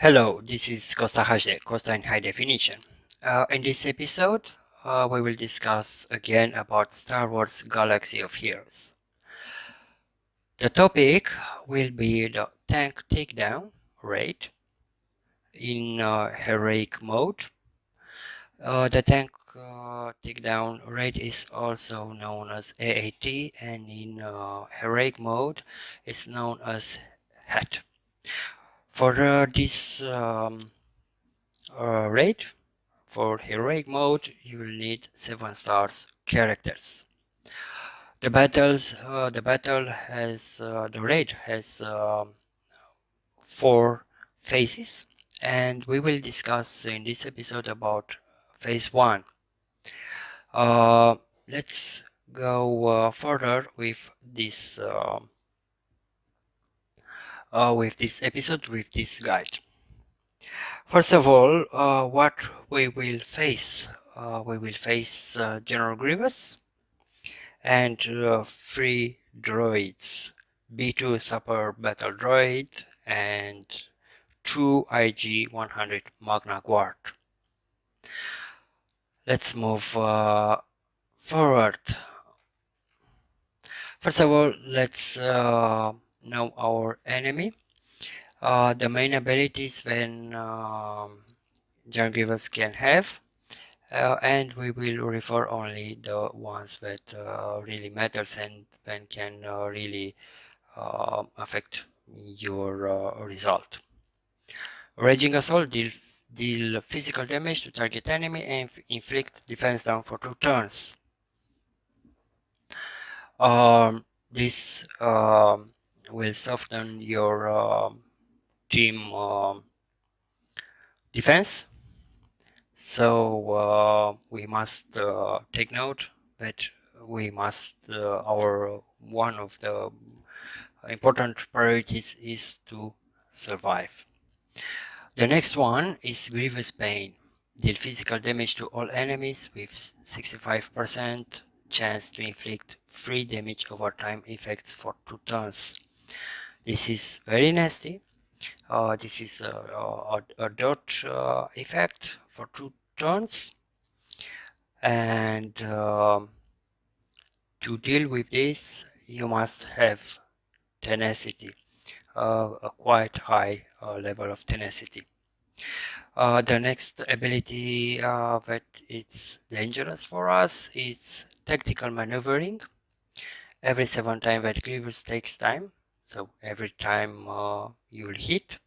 Hello, this is Costa HD, Costa in High Definition. In this episode, we will discuss again about Star Wars Galaxy of Heroes. The topic will be the tank takedown rate in heroic mode. The tank takedown rate is also known as AAT, and in heroic mode, it's known as HAAT. For this rate, for heroic mode, you will need 7 stars characters. The raid has 4 phases, and we will discuss in this episode about phase 1. Let's go further with this episode, with this guide. First of all, what we will face? We will face General Grievous and 3 droids, B2 Super Battle Droid and 2 IG-100 Magna Guard. Let's move forward. First of all, let's know our enemy. The main abilities when General Grievous can have. And we will refer only the ones that really matters and then can really affect your result. Raging Assault deal physical damage to target enemy and inflict defense down for 2 turns. This will soften your team defense. So we must take note that we must one of the important priorities is to survive. The next one is Grievous Pain. Deal physical damage to all enemies with 65% chance to inflict 3 damage over time effects for 2 turns. This is very nasty. This is a dot effect for 2 turns, and to deal with this you must have tenacity, a quite high level of tenacity. The next ability that it's dangerous for us is tactical maneuvering. Every 7 times that Grievous takes time, so every time you'll hit,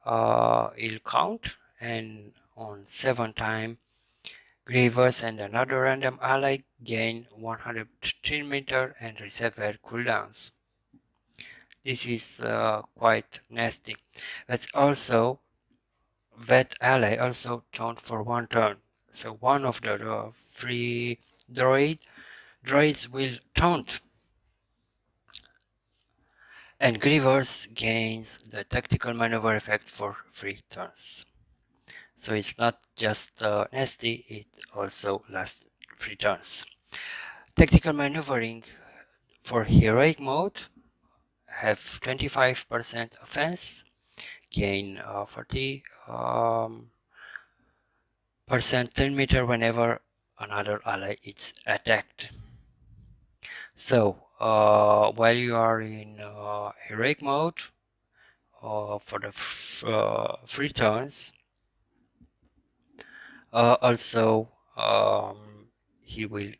it'll count, and on 7 times Grievous and another random ally gain 115 meter and reset their cooldowns. This is quite nasty. That's also, that ally also taunt for 1 turn. So one of the 3 droids will taunt, and Grievous gains the tactical maneuver effect for 3 turns. So it's not just nasty, it also lasts 3 turns. Tactical maneuvering for heroic mode have 25% offense, gain 40% 10 meter whenever another ally is attacked. So while you are in heroic mode for the 3 turns, also he will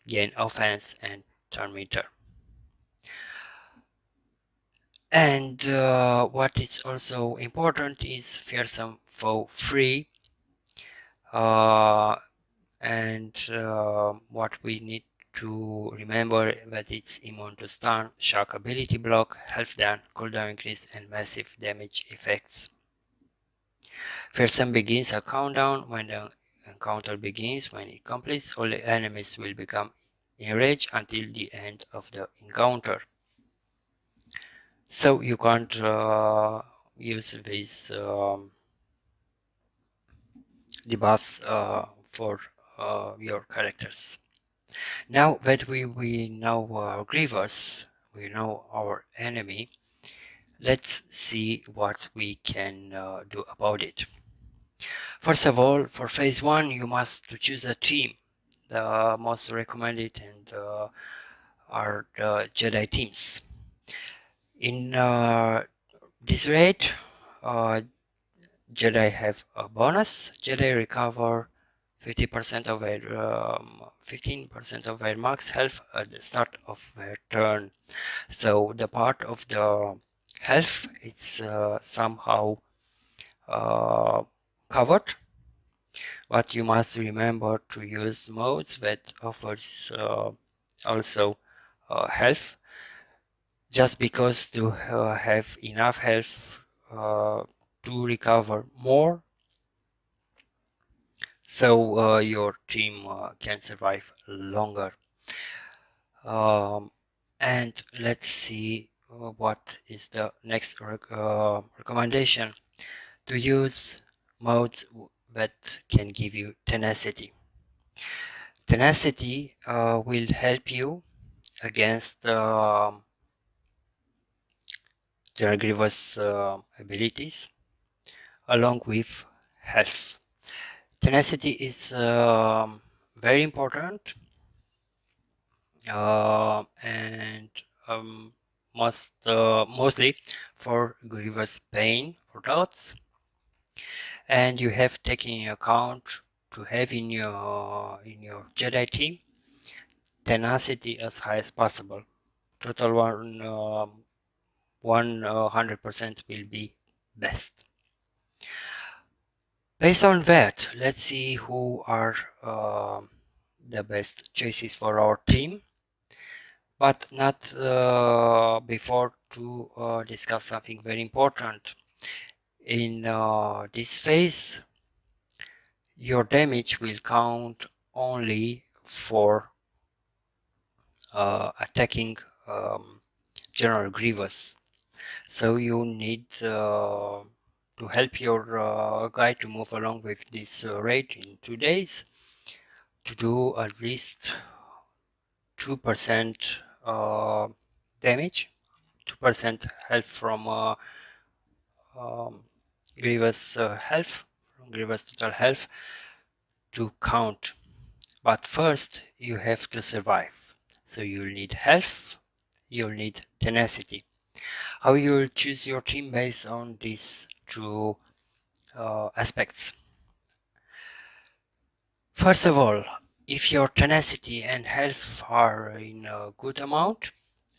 gain offense and turn meter. And what is also important is fearsome foe free, and what we need to remember that it's immune to stun, shock, ability block, health down, cooldown increase, and massive damage effects. Fearsome begins a countdown. When the encounter begins, when it completes, all the enemies will become enraged until the end of the encounter. So you can't use these debuffs for your characters. Now that we know Grievous, we know our enemy, Let's see what we can do about it. First of all, for phase 1, you must choose a team. The most recommended and are the Jedi teams. In this rate, uh, Jedi have a bonus. Jedi recover 50% of their 15% of their max health at the start of their turn. So the part of the health is somehow covered, but you must remember to use modes that offers also health. Just because to have enough health to recover more, so your team can survive longer. And let's see what is the next recommendation: to use modes that can give you tenacity. Tenacity will help you against General Grievous abilities along with health. Tenacity is very important and mostly for Grievous pain for dots, and you have taken into account to have in your Jedi team tenacity as high as possible. Total 100% will be best. Based on that, let's see who are the best choices for our team, but not before to discuss something very important. In this phase, your damage will count only for attacking General Grievous. So you need to help your guy to move along with this raid in 2 days to do at least 2% damage, 2% health from Grievous health, from Grievous total health to count. But first you have to survive. So you'll need health, you'll need tenacity. How you'll choose your team based on these two aspects. First of all, if your tenacity and health are in a good amount,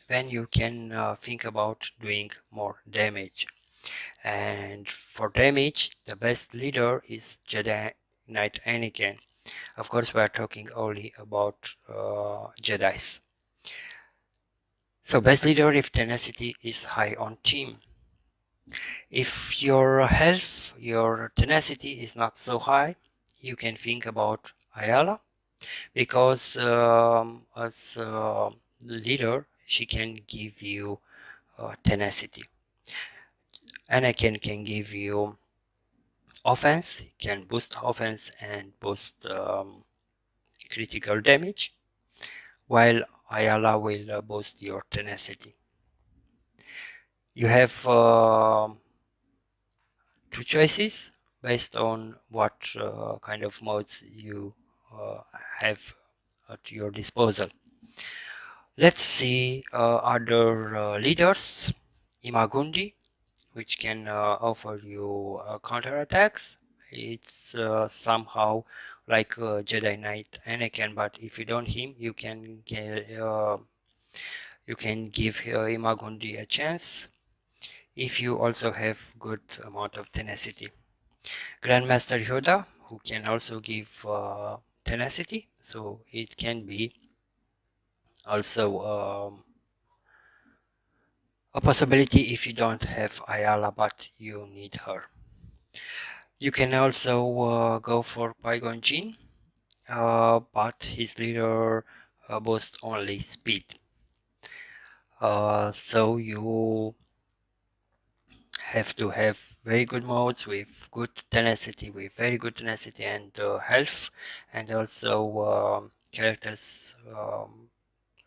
then you can think about doing more damage. And for damage, the best leader is Jedi Knight Anakin. Of course, we are talking only about Jedis. So best leader if tenacity is high on team. If your health, your tenacity is not so high, you can think about Ayala, because as leader, she can give you tenacity. Anakin can give you offense, can boost offense and boost critical damage, while Ayala will boost your tenacity. You have two choices based on what kind of modes you have at your disposal. Let's see other leaders. Imagundi, which can offer you counterattacks. It's somehow like Jedi Knight Anakin, but if you don't him, you can give Imagundi a chance if you also have good amount of tenacity. Grandmaster Yoda, who can also give tenacity, so it can be also a possibility if you don't have Ayala but you need her. You can also go for Qui-Gon Jinn, but his leader boasts only speed. So you have to have very good modes with good tenacity, and health, and also characters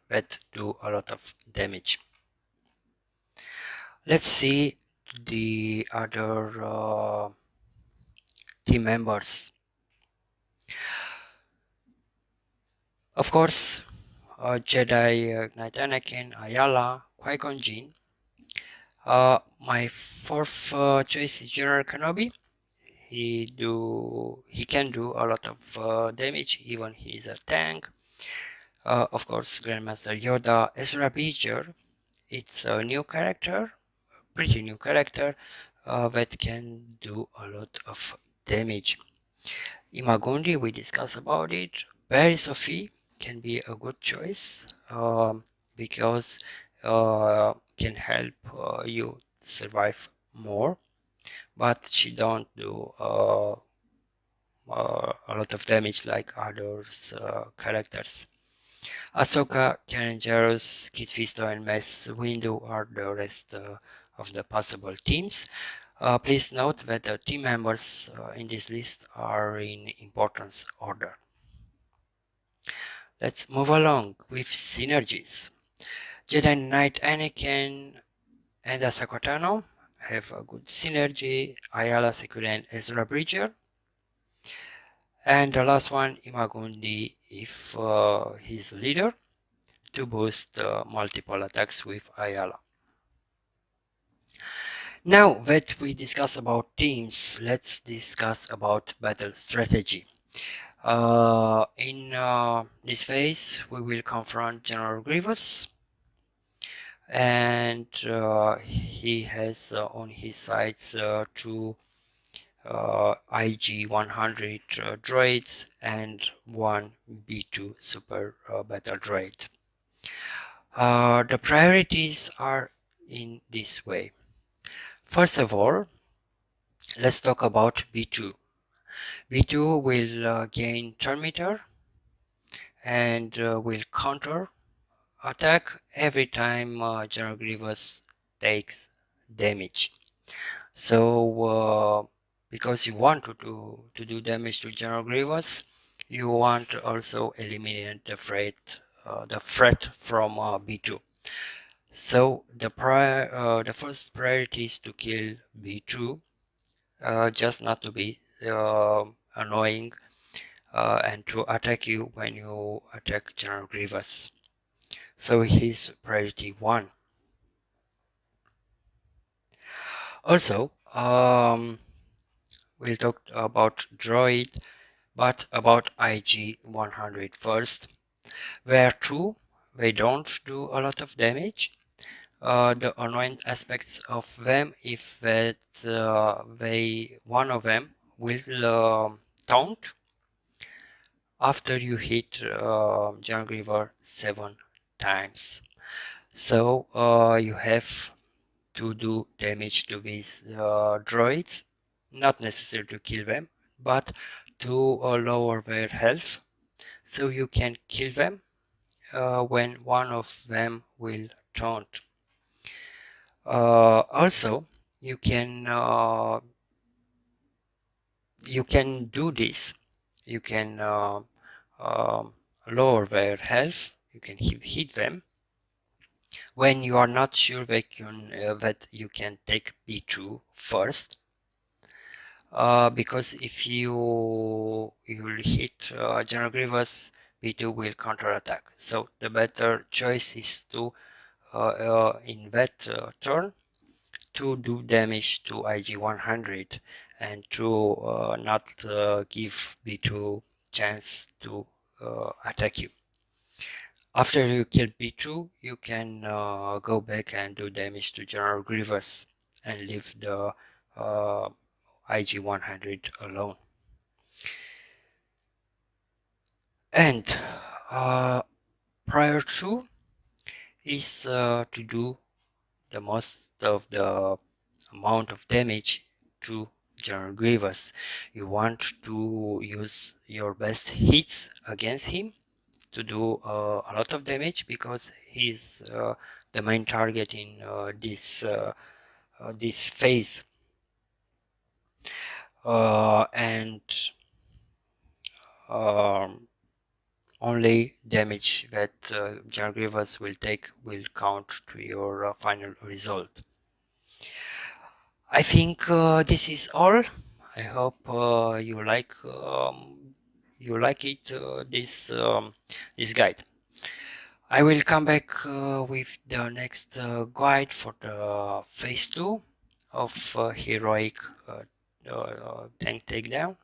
that do a lot of damage. Let's see the other team members. Of course, Jedi Knight Anakin, Ayala, Qui-Gon Jinn. My fourth choice is General Kenobi. He can do a lot of damage, even he is a tank. Of course, Grandmaster Yoda, Ezra Bridger. It's a new character, pretty new character that can do a lot of damage. Imagundi, we discussed about it. Barry Sophie can be a good choice because can help you survive more, but she don't do a lot of damage like others characters. Ahsoka, Karen Jarrus, Kit Fisto, and Mace Windu are the rest of the possible teams. Please note that the team members in this list are in importance order. Let's move along with synergies. Jedi Knight Anakin and Ahsoka Tano have a good synergy. Ayala Secura and Ezra Bridger. And the last one, Imagundi, if he's leader, to boost multiple attacks with Ayala. Now that we discuss about teams, let's discuss about battle strategy. In this phase, we will confront General Grievous, and he has on his sides two IG-100 droids and one B2 super battle droid. The priorities are in this way. First of all, let's talk about B2. B2 will gain turn meter and will counter attack every time General Grievous takes damage. So because you want to do damage to General Grievous, you want to also eliminate the threat from B2. So the first priority is to kill B2, just not to be annoying and to attack you when you attack General Grievous. So he's priority 1. Also, we'll talk about droid, but about IG-100 first. Where true, they don't do a lot of damage. The annoying aspects of them is that one of them will taunt after you hit John Griever 7 times. So you have to do damage to these droids, not necessary to kill them, but to lower their health, so you can kill them when one of them will taunt. Also, you can do this. You can lower their health. You can hit them when you are not sure that you can take B2 first. Because if you will hit General Grievous, B2 will counterattack. So the better choice is to in that turn to do damage to IG-100 and to not give B2 chance to attack you. After you kill B2, you can go back and do damage to General Grievous and leave the IG-100 alone. And prior to is to do the most of the amount of damage to General Grievous. You want to use your best hits against him to do a lot of damage, because he's the main target in this phase. And only damage that General Grievous will take will count to your final result. I think this is all. I hope you like it, this guide. I will come back with the next guide for the phase 2 of Heroic Tank Takedown.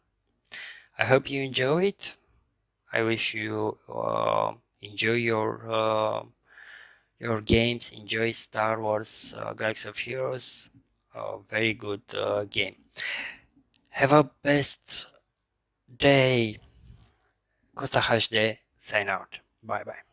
I hope you enjoy it. I wish you enjoy your games, enjoy Star Wars Galaxy of Heroes. Very good game. Have a best day. Kosa HD, sign out. Bye bye.